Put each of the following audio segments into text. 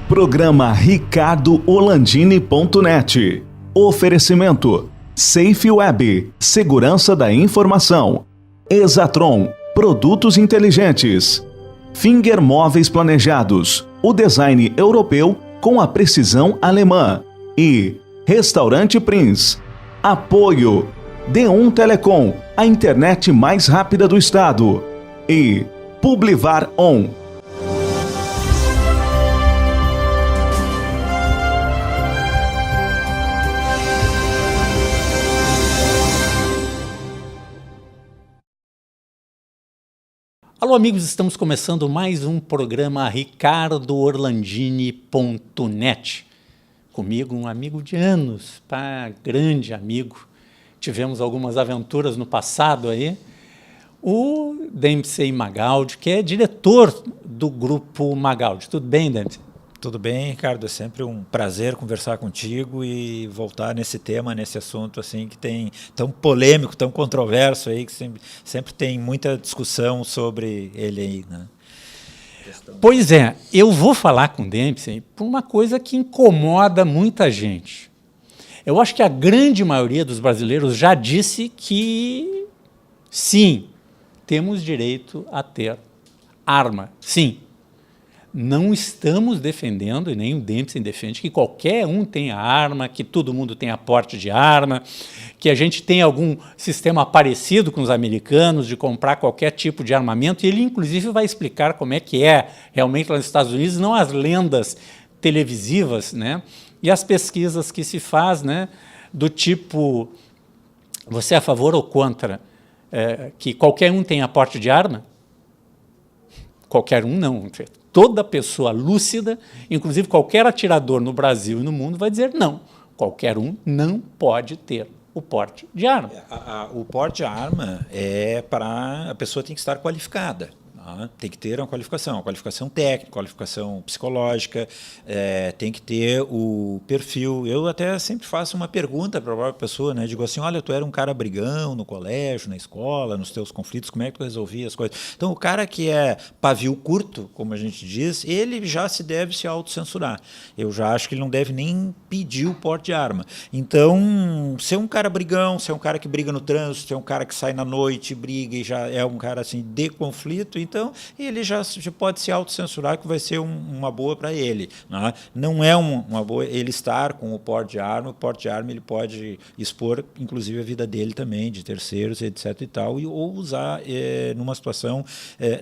Programa ricardo-olandini.net. Oferecimento Safe Web, segurança da informação. Exatron, produtos inteligentes. Finger Móveis Planejados, o design europeu com a precisão alemã. E Restaurante Prince. Apoio D1 Telecom, a internet mais rápida do estado. E Publivar On. Alô, amigos, estamos começando mais um programa ricardo-orlandini.net. Comigo, um amigo de anos, grande amigo. Tivemos algumas aventuras no passado aí. O Dempsey Magaldi, que é diretor do Grupo Magaldi. Tudo bem, Dempsey? Tudo bem, Ricardo. É sempre um prazer conversar contigo e voltar nesse tema, nesse assunto assim que tem tão polêmico, tão controverso aí, que sempre tem muita discussão sobre ele aí, né? Pois é, eu vou falar com o Dempsey por uma coisa que incomoda muita gente. Eu acho que a grande maioria dos brasileiros já disse que sim, temos direito a ter arma, sim. Não estamos defendendo, e nem o Dempsey defende, que qualquer um tenha arma, que todo mundo tenha porte de arma, que a gente tenha algum sistema parecido com os americanos de comprar qualquer tipo de armamento, e ele, inclusive, vai explicar como é que é realmente lá nos Estados Unidos, não as lendas televisivas, né, e as pesquisas que se faz, né, do tipo, você é a favor ou contra que qualquer um tenha porte de arma? Qualquer um não. Toda pessoa lúcida, inclusive qualquer atirador no Brasil e no mundo, vai dizer não. Qualquer um não pode ter o porte de arma. O porte de arma é para... A pessoa tem que estar qualificada. Tem que ter uma qualificação técnica, qualificação psicológica, tem que ter o perfil. Eu até sempre faço uma pergunta para a própria pessoa, né? Digo assim, olha, tu era um cara brigão no colégio, na escola, nos teus conflitos, como é que tu resolvia as coisas? Então, o cara que é pavio curto, como a gente diz, ele já deve se autocensurar. Eu já acho que ele não deve nem pedir o porte de arma. Então, ser um cara brigão, ser um cara que briga no trânsito, ser um cara que sai na noite, briga e já é um cara assim de conflito, então ele já pode se autocensurar que vai ser uma boa para ele, né? Não é uma boa ele estar com o porte de arma. O porte de arma ele pode expor, inclusive, a vida dele também, de terceiros, etc. e tal, ou usar numa situação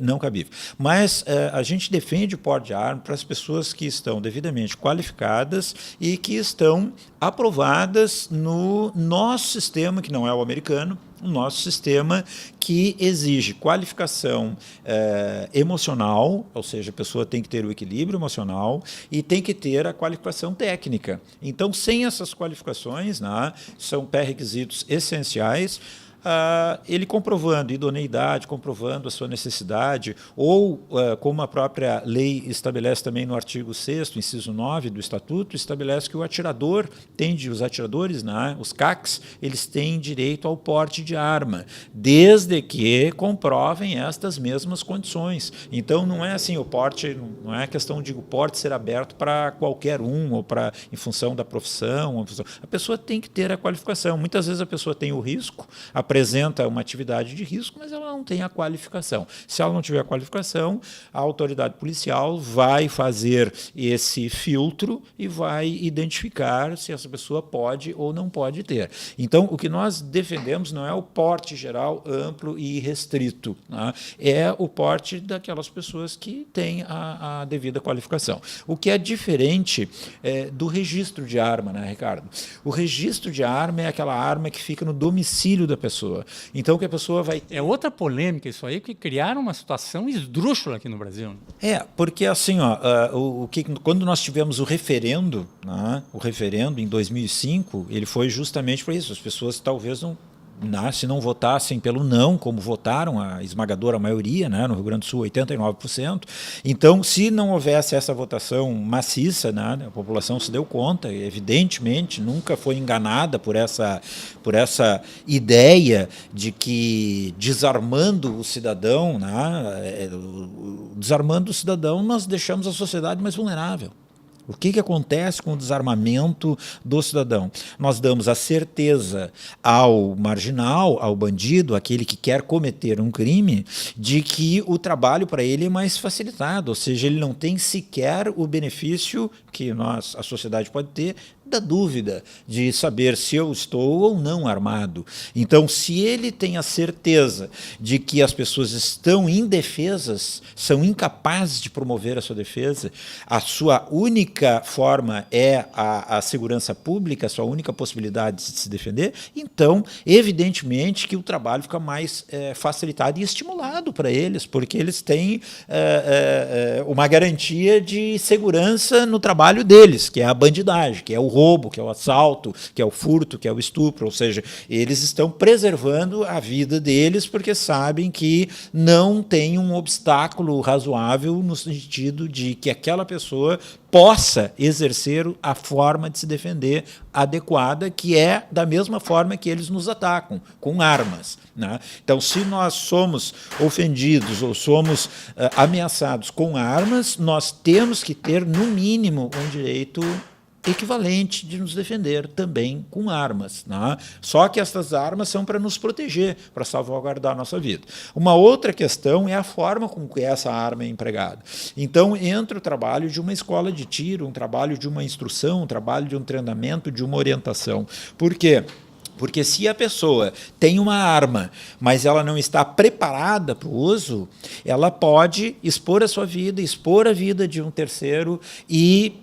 não cabível. Mas a gente defende o porte de arma para as pessoas que estão devidamente qualificadas e que estão aprovadas no nosso sistema, que não é o americano, o nosso sistema que exige qualificação emocional, ou seja, a pessoa tem que ter o equilíbrio emocional e tem que ter a qualificação técnica. Então, sem essas qualificações, né, são pré-requisitos essenciais. Ele comprovando idoneidade, comprovando a sua necessidade, ou, como a própria lei estabelece também no artigo 6º, inciso 9 do Estatuto, estabelece que o atirador os atiradores, né, os CACs, eles têm direito ao porte de arma, desde que comprovem estas mesmas condições. Então, não é assim, o porte, não é questão de o porte ser aberto para qualquer um, ou em função da profissão. A pessoa tem que ter a qualificação. Muitas vezes a pessoa tem o risco, apresenta uma atividade de risco, mas ela não tem a qualificação. Se ela não tiver a qualificação, a autoridade policial vai fazer esse filtro e vai identificar se essa pessoa pode ou não pode ter. Então, o que nós defendemos não é o porte geral, amplo e restrito, né? É o porte daquelas pessoas que têm a devida qualificação. O que é diferente do registro de arma, né, Ricardo? O registro de arma é aquela arma que fica no domicílio da pessoa. Então, que a pessoa vai... É outra polêmica isso aí, que criaram uma situação esdrúxula aqui no Brasil. Porque assim, quando nós tivemos o referendo, né, em 2005, ele foi justamente para isso. As pessoas talvez não se não votassem pelo não, como votaram a esmagadora maioria, né, no Rio Grande do Sul, 89%. Então, se não houvesse essa votação maciça, né, a população se deu conta, evidentemente, nunca foi enganada por essa ideia de que desarmando o cidadão, né, nós deixamos a sociedade mais vulnerável. O que acontece com o desarmamento do cidadão? Nós damos a certeza ao marginal, ao bandido, aquele que quer cometer um crime, de que o trabalho para ele é mais facilitado, ou seja, ele não tem sequer o benefício que a sociedade pode ter da dúvida de saber se eu estou ou não armado. Então, se ele tem a certeza de que as pessoas estão indefesas, são incapazes de promover a sua defesa, a sua única forma é a segurança pública, a sua única possibilidade de se defender, então, evidentemente, que o trabalho fica mais facilitado e estimulado para eles, porque eles têm uma garantia de segurança no trabalho deles, que é a bandidagem, que é o roubo, que é o assalto, que é o furto, que é o estupro, ou seja, eles estão preservando a vida deles porque sabem que não tem um obstáculo razoável no sentido de que aquela pessoa possa exercer a forma de se defender adequada, que é da mesma forma que eles nos atacam, com armas, né? Então, se nós somos ofendidos ou somos ameaçados com armas, nós temos que ter, no mínimo, um direito equivalente de nos defender também com armas, né? Só que essas armas são para nos proteger, para salvaguardar a nossa vida. Uma outra questão é a forma com que essa arma é empregada. Então, entra o trabalho de uma escola de tiro, um trabalho de uma instrução, um trabalho de um treinamento, de uma orientação. Por quê? Porque se a pessoa tem uma arma, mas ela não está preparada para o uso, ela pode expor a sua vida, expor a vida de um terceiro e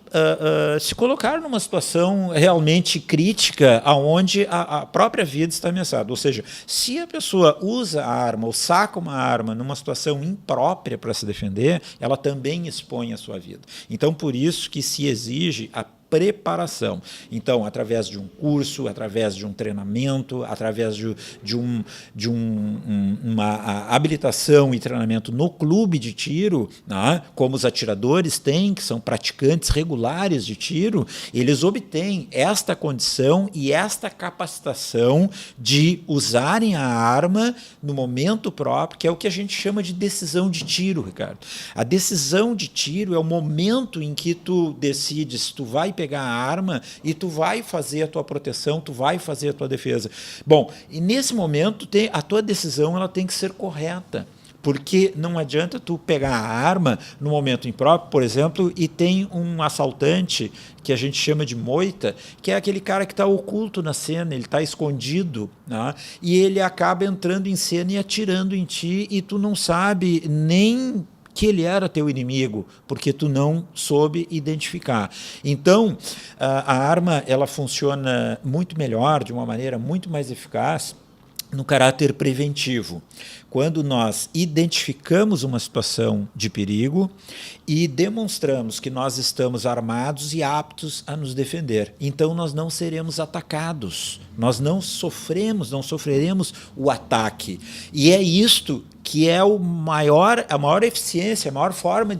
se colocar numa situação realmente crítica, onde a própria vida está ameaçada. Ou seja, se a pessoa usa a arma ou saca uma arma numa situação imprópria para se defender, ela também expõe a sua vida. Então, por isso que se exige a preparação. Então, através de um curso, através de um treinamento, através de uma habilitação e treinamento no clube de tiro, né, como os atiradores têm, que são praticantes regulares de tiro, eles obtêm esta condição e esta capacitação de usarem a arma no momento próprio, que é o que a gente chama de decisão de tiro, Ricardo. A decisão de tiro é o momento em que tu decides se tu vai pegar a arma e tu vai fazer a tua proteção, tu vai fazer a tua defesa. Bom, e nesse momento a tua decisão ela tem que ser correta, porque não adianta tu pegar a arma no momento impróprio, por exemplo, e tem um assaltante que a gente chama de moita, que é aquele cara que está oculto na cena, ele está escondido, né? E ele acaba entrando em cena e atirando em ti e tu não sabe nem que ele era teu inimigo, porque tu não soube identificar. Então, a arma ela funciona muito melhor, de uma maneira muito mais eficaz, no caráter preventivo, quando nós identificamos uma situação de perigo e demonstramos que nós estamos armados e aptos a nos defender. Então, nós não seremos atacados, nós não sofreremos o ataque. E é isto que é a maior eficiência, a maior forma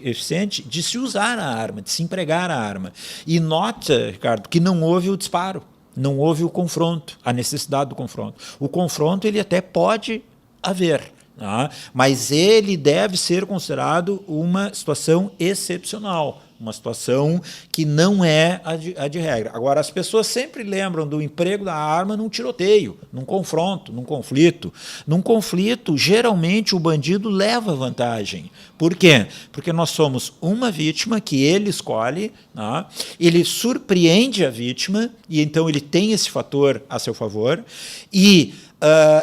eficiente de se usar a arma, de se empregar a arma. E nota, Ricardo, que não houve o disparo. Não houve o confronto, a necessidade do confronto. O confronto ele até pode haver, né? Mas ele deve ser considerado uma situação excepcional, uma situação que não é a de regra. Agora, as pessoas sempre lembram do emprego da arma num tiroteio, num confronto, num conflito. Num conflito, geralmente, o bandido leva vantagem. Por quê? Porque nós somos uma vítima que ele escolhe, né? Ele surpreende a vítima, e então ele tem esse fator a seu favor, e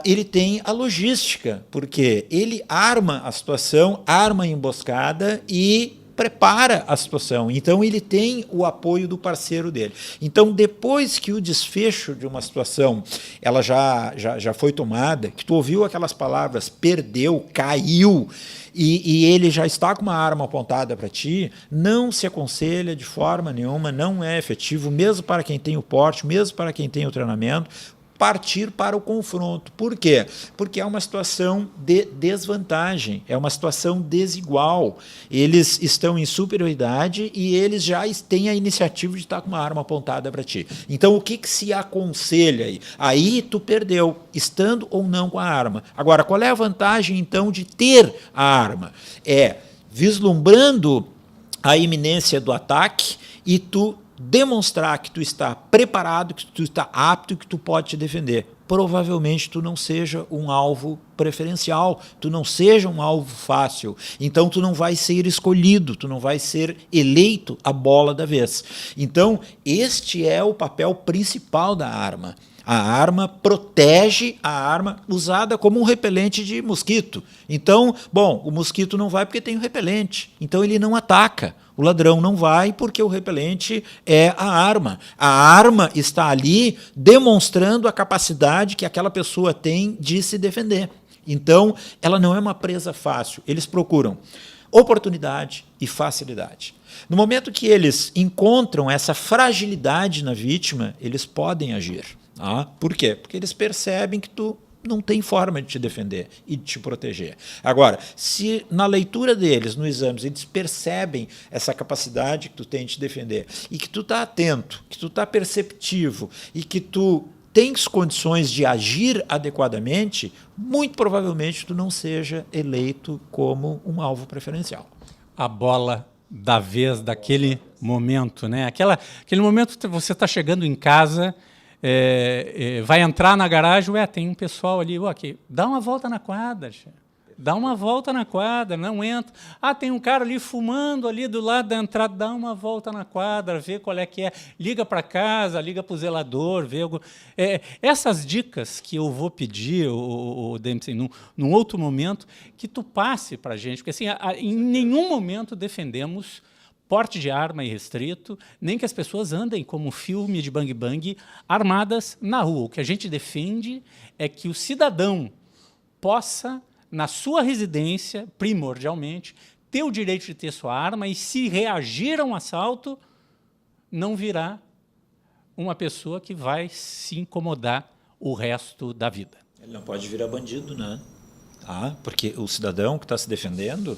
ele tem a logística, porque ele arma a situação, arma a emboscada e prepara a situação. Então, ele tem o apoio do parceiro dele. Então, depois que o desfecho de uma situação ela já foi tomada, que tu ouviu aquelas palavras, perdeu, caiu, e ele já está com uma arma apontada para ti, não se aconselha de forma nenhuma, não é efetivo, mesmo para quem tem o porte, mesmo para quem tem o treinamento, partir para o confronto. Por quê? Porque é uma situação de desvantagem, é uma situação desigual. Eles estão em superioridade e eles já têm a iniciativa de estar com uma arma apontada para ti. Então, o que se aconselha aí? Aí tu perdeu, estando ou não com a arma. Agora, qual é a vantagem, então, de ter a arma? É, vislumbrando a iminência do ataque e tu demonstrar que tu está preparado, que tu está apto, que tu pode te defender. Provavelmente tu não seja um alvo preferencial, tu não seja um alvo fácil, então tu não vai ser escolhido, tu não vai ser eleito a bola da vez. Então este é o papel principal da arma. A arma protege a arma usada como um repelente de mosquito. Então, bom, o mosquito não vai porque tem o repelente, então ele não ataca. O ladrão não vai porque o repelente é a arma. A arma está ali demonstrando a capacidade que aquela pessoa tem de se defender. Então, ela não é uma presa fácil. Eles procuram oportunidade e facilidade. No momento que eles encontram essa fragilidade na vítima, eles podem agir. Por quê? Porque eles percebem que tu não tem forma de te defender e de te proteger. Agora, se na leitura deles, no exame, eles percebem essa capacidade que tu tem de te defender e que tu está atento, que tu está perceptivo e que tu tens condições de agir adequadamente, muito provavelmente tu não seja eleito como um alvo preferencial. A bola da vez daquele momento, né? Aquele momento que você está chegando em casa, vai entrar na garagem, tem um pessoal ali, aqui, dá uma volta na quadra, dá uma volta na quadra, não entra. Tem um cara ali fumando ali do lado da entrada, dá uma volta na quadra, vê qual é que é, liga para casa, liga para o zelador, vê algo. Essas dicas que eu vou pedir, o Dempsey, num outro momento, que tu passe para a gente, porque assim, em nenhum momento defendemos porte de arma irrestrito, nem que as pessoas andem como um filme de bang-bang armadas na rua. O que a gente defende é que o cidadão possa, na sua residência, primordialmente, ter o direito de ter sua arma e, se reagir a um assalto, não virá uma pessoa que vai se incomodar o resto da vida. Ele não pode virar bandido, né? Porque o cidadão que está se defendendo,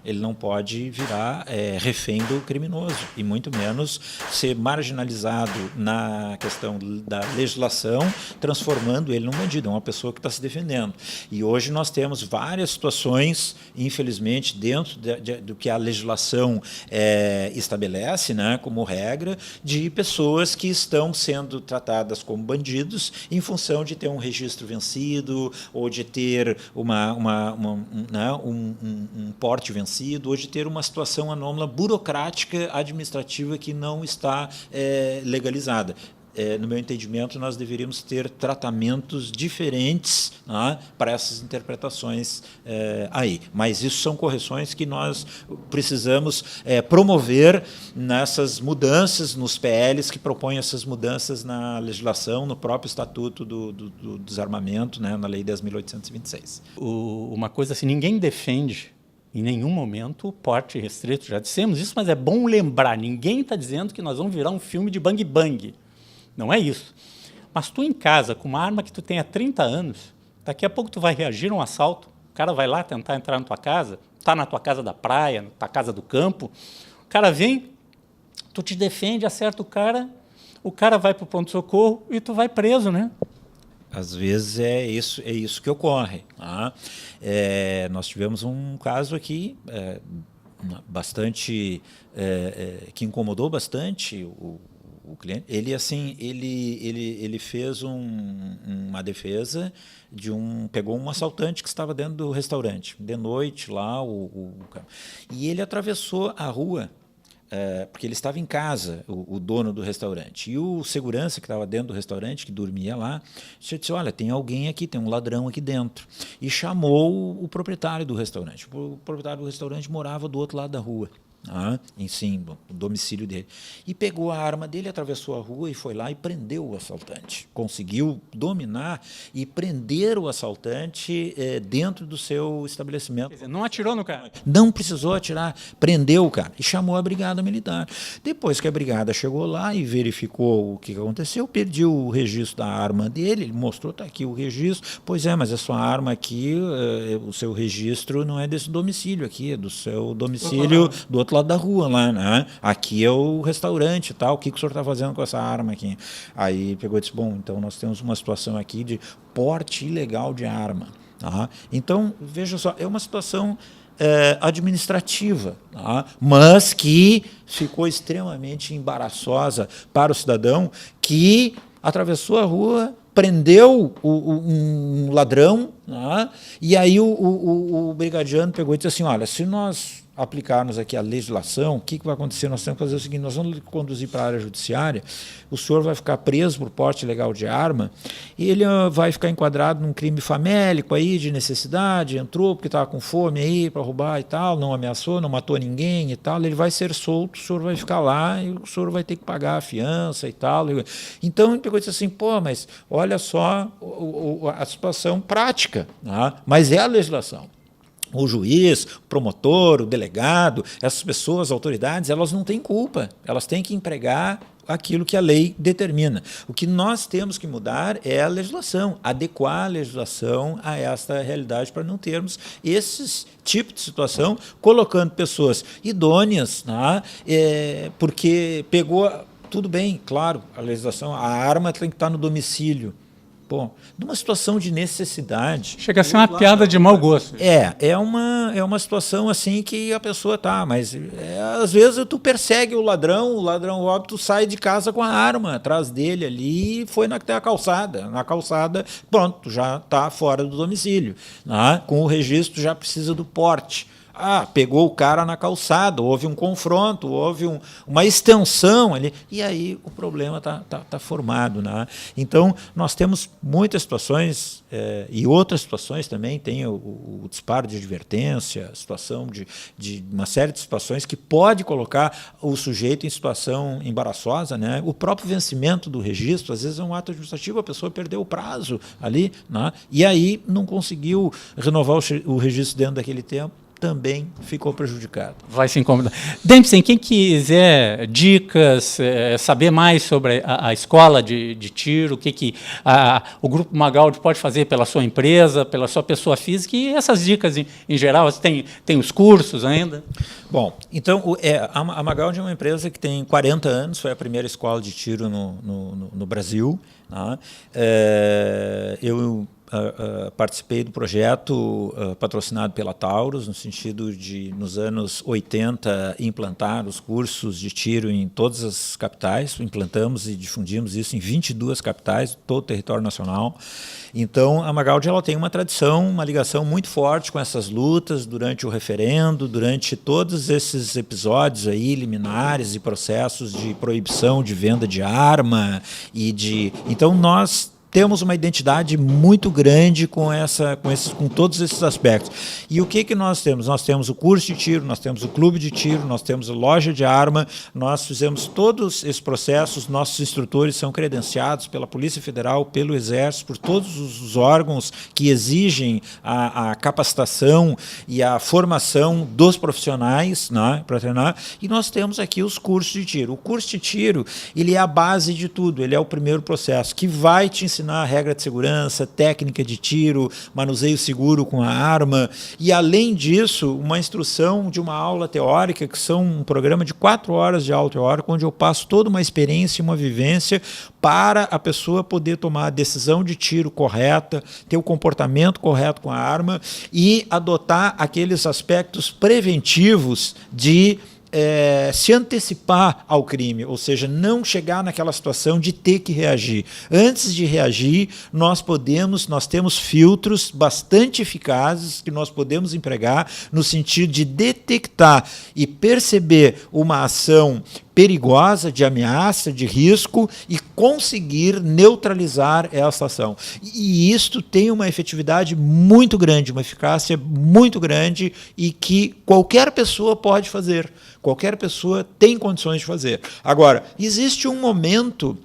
ele não pode virar refém do criminoso, e muito menos ser marginalizado na questão da legislação, transformando ele num bandido. É uma pessoa que está se defendendo. E hoje nós temos várias situações, infelizmente, dentro do que a legislação estabelece, né, como regra, de pessoas que estão sendo tratadas como bandidos em função de ter um registro vencido ou de ter um porte vencido, hoje ter uma situação anômala burocrática administrativa que não está legalizada. No meu entendimento, nós deveríamos ter tratamentos diferentes para essas interpretações aí. Mas isso são correções que nós precisamos promover nessas mudanças, nos PLs que propõem essas mudanças na legislação, no próprio Estatuto do Desarmamento, né, na Lei 10.826. Uma coisa assim, ninguém defende em nenhum momento o porte restrito, já dissemos isso, mas é bom lembrar, ninguém está dizendo que nós vamos virar um filme de bang-bang. Não é isso. Mas tu em casa, com uma arma que tu tem há 30 anos, daqui a pouco tu vai reagir a um assalto, o cara vai lá tentar entrar na tua casa, está na tua casa da praia, na tua casa do campo, o cara vem, tu te defende, acerta o cara vai para o pronto-socorro e tu vai preso, né? Às vezes é isso que ocorre. Nós tivemos um caso aqui bastante que incomodou bastante o cliente. Ele fez uma defesa pegou um assaltante que estava dentro do restaurante de noite lá, e ele atravessou a rua. Porque ele estava em casa, o dono do restaurante. E o segurança que estava dentro do restaurante, que dormia lá, disse, olha, tem alguém aqui, tem um ladrão aqui dentro. E chamou o proprietário do restaurante. O proprietário do restaurante morava do outro lado da rua. Em cima, o domicílio dele. E pegou a arma dele, atravessou a rua e foi lá e prendeu o assaltante. Conseguiu dominar e prender o assaltante dentro do seu estabelecimento. Quer dizer, não atirou no cara? Não precisou atirar, prendeu o cara e chamou a brigada militar. Depois que a brigada chegou lá e verificou o que aconteceu, pediu o registro da arma dele, ele mostrou, está aqui o registro. Pois é, mas a sua arma aqui, o seu registro não é desse domicílio aqui, é do seu domicílio do outro lado da rua lá, né? Aqui é o restaurante e tal, o que o senhor está fazendo com essa arma aqui? Aí pegou e disse, bom, então nós temos uma situação aqui de porte ilegal de arma. Então, veja só, é uma situação administrativa, tá? Mas que ficou extremamente embaraçosa para o cidadão que atravessou a rua, prendeu um ladrão, né? E aí o brigadiano pegou e disse assim, olha, se nós aplicarmos aqui a legislação, o que vai acontecer? Nós temos que fazer o seguinte, nós vamos conduzir para a área judiciária, o senhor vai ficar preso por porte ilegal de arma e ele vai ficar enquadrado num crime famélico aí, de necessidade, entrou porque estava com fome aí para roubar e tal, não ameaçou, não matou ninguém e tal, ele vai ser solto, o senhor vai ficar lá e o senhor vai ter que pagar a fiança e tal. Então ele pegou e disse assim, pô, mas olha só a situação prática, né? Mas é a legislação. O juiz, o promotor, o delegado, essas pessoas, autoridades, elas não têm culpa, elas têm que empregar aquilo que a lei determina. O que nós temos que mudar é a legislação, adequar a legislação a esta realidade para não termos esses tipos de situação, colocando pessoas idôneas, né? Porque pegou, tudo bem, claro, a legislação, a arma tem que estar no domicílio. Bom, numa situação de necessidade... Chega a ser uma piada de mau gosto. É uma situação assim que a pessoa tá, mas às vezes tu persegue o ladrão rouba, tu sai de casa com a arma atrás dele ali e foi até a calçada. Na calçada, pronto, tu já está fora do domicílio, né? Com o registro já precisa do porte. Pegou o cara na calçada, houve um confronto, houve uma extensão ali, e aí o problema tá formado, né? Então, nós temos muitas situações, e outras situações também, tem o disparo de advertência, a situação de uma série de situações que pode colocar o sujeito em situação embaraçosa, né? O próprio vencimento do registro, às vezes é um ato administrativo, a pessoa perdeu o prazo ali, né? E aí não conseguiu renovar o registro dentro daquele tempo, também ficou prejudicado. Vai se incomodar. Dempsey, quem quiser dicas, saber mais sobre a escola de tiro, o que o Grupo Magaldi pode fazer pela sua empresa, pela sua pessoa física, e essas dicas em geral, tem os cursos ainda? Bom, então a Magaldi é uma empresa que tem 40 anos, foi a primeira escola de tiro no Brasil, né? Eu participei do projeto patrocinado pela Taurus, no sentido de, nos anos 80, implantar os cursos de tiro em todas as capitais. Implantamos e difundimos isso em 22 capitais, todo o território nacional. Então, a Magaldi ela tem uma tradição, uma ligação muito forte com essas lutas durante o referendo, durante todos esses episódios aí, liminares e processos de proibição de venda de arma. Então, nós temos uma identidade muito grande com todos esses aspectos. E o que nós temos? Nós temos o curso de tiro, nós temos o clube de tiro, nós temos a loja de arma, nós fizemos todos esses processos, nossos instrutores são credenciados pela Polícia Federal, pelo Exército, por todos os órgãos que exigem a capacitação e a formação dos profissionais, né, para treinar, e nós temos aqui os cursos de tiro. O curso de tiro, ele é a base de tudo, ele é o primeiro processo, que vai te ensinar a regra de segurança, técnica de tiro, manuseio seguro com a arma e, além disso, uma instrução de uma aula teórica, que são um programa de 4 horas de aula teórica, onde eu passo toda uma experiência e uma vivência para a pessoa poder tomar a decisão de tiro correta, ter o comportamento correto com a arma e adotar aqueles aspectos preventivos de se antecipar ao crime, ou seja, não chegar naquela situação de ter que reagir. Antes de reagir, nós temos filtros bastante eficazes que nós podemos empregar no sentido de detectar e perceber uma ação perigosa, de ameaça, de risco e conseguir neutralizar essa ação. E isto tem uma efetividade muito grande, uma eficácia muito grande e que qualquer pessoa pode fazer. Qualquer pessoa tem condições de fazer. Agora, existe um momento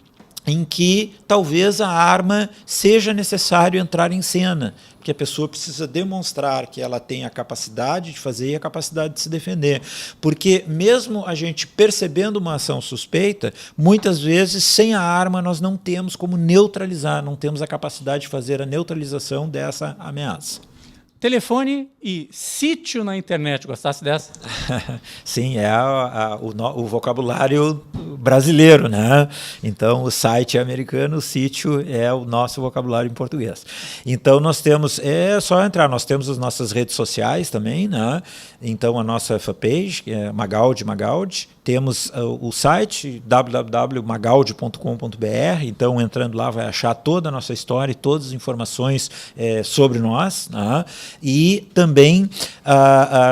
em que talvez a arma seja necessário entrar em cena, porque a pessoa precisa demonstrar que ela tem a capacidade de fazer e a capacidade de se defender. Porque mesmo a gente percebendo uma ação suspeita, muitas vezes sem a arma nós não temos como neutralizar, não temos a capacidade de fazer a neutralização dessa ameaça. telefone e sítio na internet. Gostasse dessa? Sim, é o vocabulário brasileiro, né? Então, o site é americano, o sítio é o nosso vocabulário em português. Então, nós temos, é só entrar, nós temos as nossas redes sociais também, né? Então, a nossa fanpage, que é Magaldi. Temos o site www.magaldi.com.br. Então, entrando lá, vai achar toda a nossa história e todas as informações sobre nós, né? E também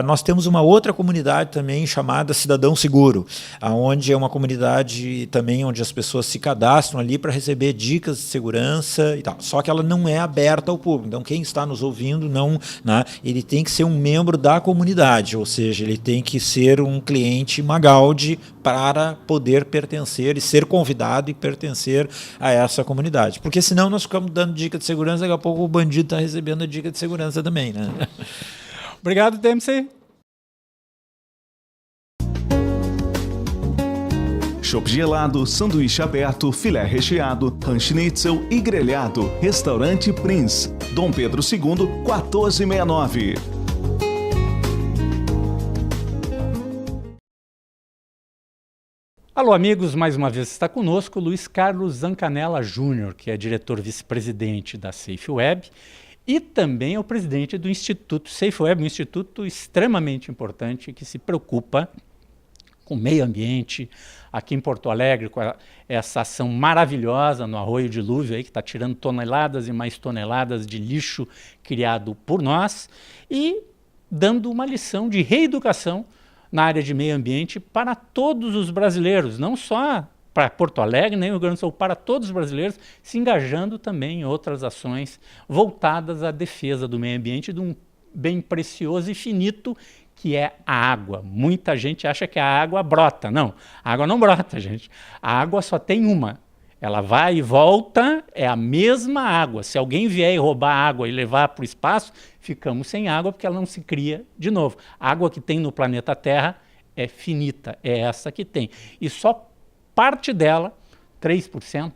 nós temos uma outra comunidade também chamada Cidadão Seguro, onde é uma comunidade também onde as pessoas se cadastram ali para receber dicas de segurança e tal. Só que ela não é aberta ao público. Então, quem está nos ouvindo, não, né, ele tem que ser um membro da comunidade, ou seja, ele tem que ser um cliente Magaldi para poder pertencer e ser convidado e pertencer a essa comunidade. Porque senão nós ficamos dando dica de segurança, daqui a pouco o bandido está recebendo a dica de segurança também, né? Obrigado, Dempsey. Chopp gelado, sanduíche aberto, filé recheado, schnitzel e grelhado. Restaurante Prince, Dom Pedro II, 1469. Alô, amigos, mais uma vez está conosco o Luiz Carlos Zancanella Júnior, que é diretor vice-presidente da SafeWeb e também é o presidente do Instituto SafeWeb, um instituto extremamente importante que se preocupa com o meio ambiente aqui em Porto Alegre, com essa ação maravilhosa no Arroio Dilúvio, aí, que está tirando toneladas e mais toneladas de lixo criado por nós e dando uma lição de reeducação na área de meio ambiente para todos os brasileiros, não só para Porto Alegre, nem o Rio Grande do Sul, para todos os brasileiros, se engajando também em outras ações voltadas à defesa do meio ambiente, de um bem precioso e finito, que é a água. Muita gente acha que a água brota. Não, a água não brota, gente. A água só tem uma. Ela vai e volta, é a mesma água. Se alguém vier e roubar a água e levar para o espaço, ficamos sem água porque ela não se cria de novo. A água que tem no planeta Terra é finita, é essa que tem. E só parte dela, 3%,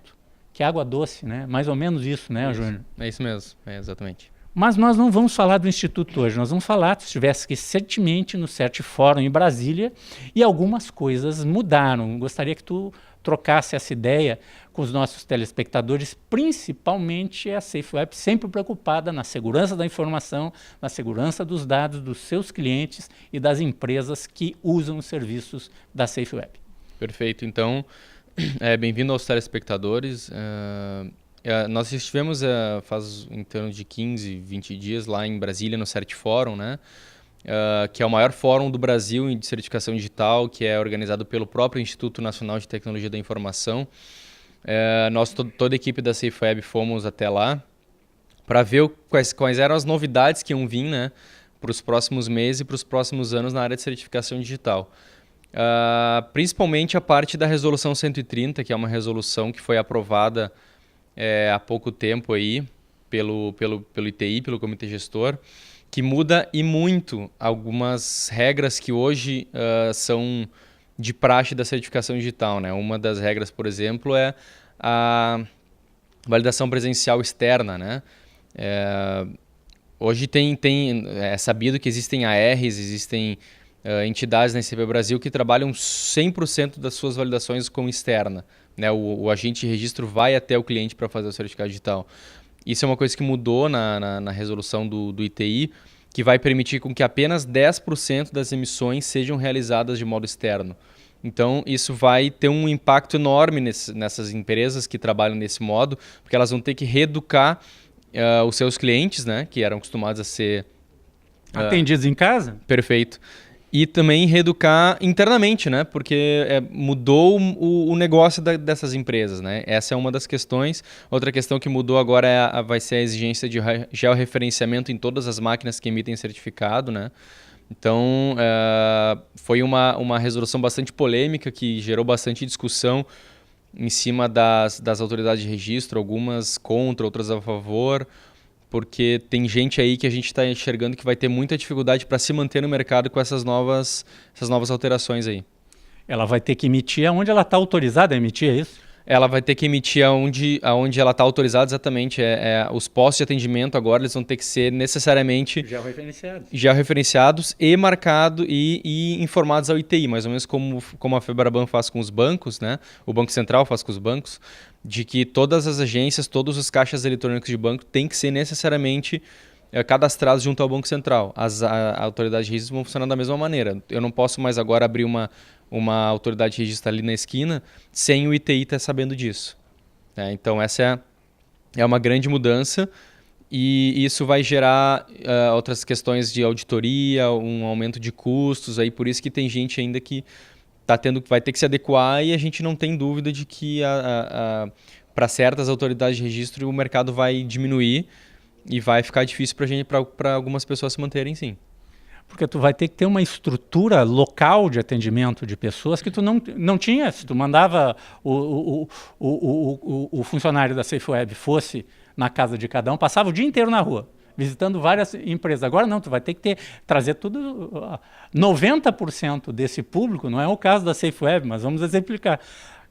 que é água doce, né? Mais ou menos isso, né, Júnior? É isso mesmo, exatamente. Mas nós não vamos falar do Instituto hoje, nós vamos falar, tu estivesse recentemente no CERT Fórum em Brasília e algumas coisas mudaram. Gostaria que tu trocasse essa ideia com os nossos telespectadores, principalmente a SafeWeb, sempre preocupada na segurança da informação, na segurança dos dados dos seus clientes e das empresas que usam os serviços da SafeWeb. Perfeito. Então, bem-vindo aos telespectadores. Nós estivemos faz em torno de 15, 20 dias lá em Brasília, no CERT Fórum, né? Que é o maior fórum do Brasil de certificação digital, que é organizado pelo próprio Instituto Nacional de Tecnologia da Informação. Nós, toda a equipe da SafeWeb, fomos até lá para ver quais eram as novidades que iam vir, né, para os próximos meses e para os próximos anos na área de certificação digital. Principalmente a parte da Resolução 130, que é uma resolução que foi aprovada há pouco tempo aí pelo ITI, pelo Comitê Gestor, que muda e muito algumas regras que hoje são de praxe da certificação digital, né? Uma das regras, por exemplo, é a validação presencial externa, né? Hoje é sabido que existem ARs, existem entidades na ICP Brasil que trabalham 100% das suas validações com externa, né? O agente de registro vai até o cliente para fazer o certificado digital. Isso é uma coisa que mudou na resolução do ITI, que vai permitir com que apenas 10% das emissões sejam realizadas de modo externo. Então, isso vai ter um impacto enorme nessas empresas que trabalham desse modo, porque elas vão ter que reeducar os seus clientes, né, que eram acostumados a ser atendidos em casa? Perfeito. E também reeducar internamente, né? Porque mudou o negócio dessas empresas, né? Essa é uma das questões. Outra questão que mudou agora vai ser a exigência de georreferenciamento em todas as máquinas que emitem certificado, né? Então, foi uma resolução bastante polêmica que gerou bastante discussão em cima das autoridades de registro, algumas contra, outras a favor, porque tem gente aí que a gente está enxergando que vai ter muita dificuldade para se manter no mercado com essas novas alterações aí. Ela vai ter que emitir onde ela está autorizada a emitir, é isso? ela vai ter que emitir aonde ela está autorizada exatamente. Os postos de atendimento agora eles vão ter que ser necessariamente georreferenciados e marcados e informados ao ITI, mais ou menos como a Febraban faz com os bancos, né? O Banco Central faz com os bancos, de que todas as agências, todos os caixas eletrônicos de banco têm que ser necessariamente cadastrados junto ao Banco Central. A autoridade de registro vão funcionar da mesma maneira. Eu não posso mais agora abrir uma autoridade de registro ali na esquina sem o ITI estar sabendo disso. Então essa é uma grande mudança e isso vai gerar outras questões de auditoria, um aumento de custos, aí por isso que tem gente ainda que vai ter que se adequar e a gente não tem dúvida de que para certas autoridades de registro o mercado vai diminuir e vai ficar difícil para algumas pessoas se manterem, sim. Porque tu vai ter que ter uma estrutura local de atendimento de pessoas que tu não tinha. Se tu mandava o funcionário da SafeWeb fosse na casa de cada um, passava o dia inteiro na rua, visitando várias empresas. Agora não, tu vai ter que trazer tudo... 90% desse público, não é o caso da SafeWeb, mas vamos exemplificar,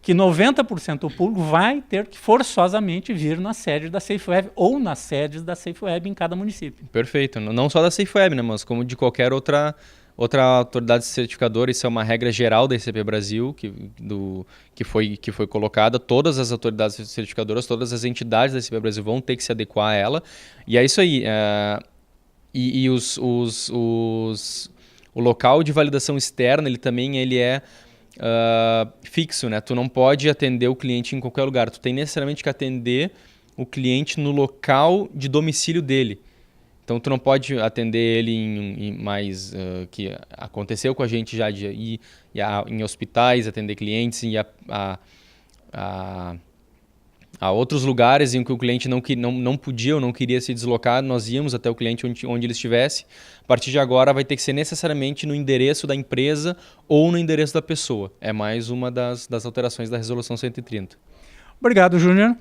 que 90% do público vai ter que forçosamente vir na sede da SafeWeb ou nas sedes da SafeWeb em cada município. Perfeito. Não só da SafeWeb, né, mas como de qualquer outra autoridade certificadora. Isso é uma regra geral da ICP Brasil que foi colocada. Todas as autoridades certificadoras, todas as entidades da ICP Brasil vão ter que se adequar a ela. E é isso aí. O local de validação externa, ele também é fixo, né? Tu não pode atender o cliente em qualquer lugar. Tu tem necessariamente que atender o cliente no local de domicílio dele. Então, tu não pode atender ele em mais... que aconteceu com a gente já de ir em hospitais, atender clientes, ir a outros lugares em que o cliente não podia ou não queria se deslocar. Nós íamos até o cliente onde ele estivesse. A partir de agora vai ter que ser necessariamente no endereço da empresa ou no endereço da pessoa. É mais uma das alterações da Resolução 130. Obrigado, Júnior.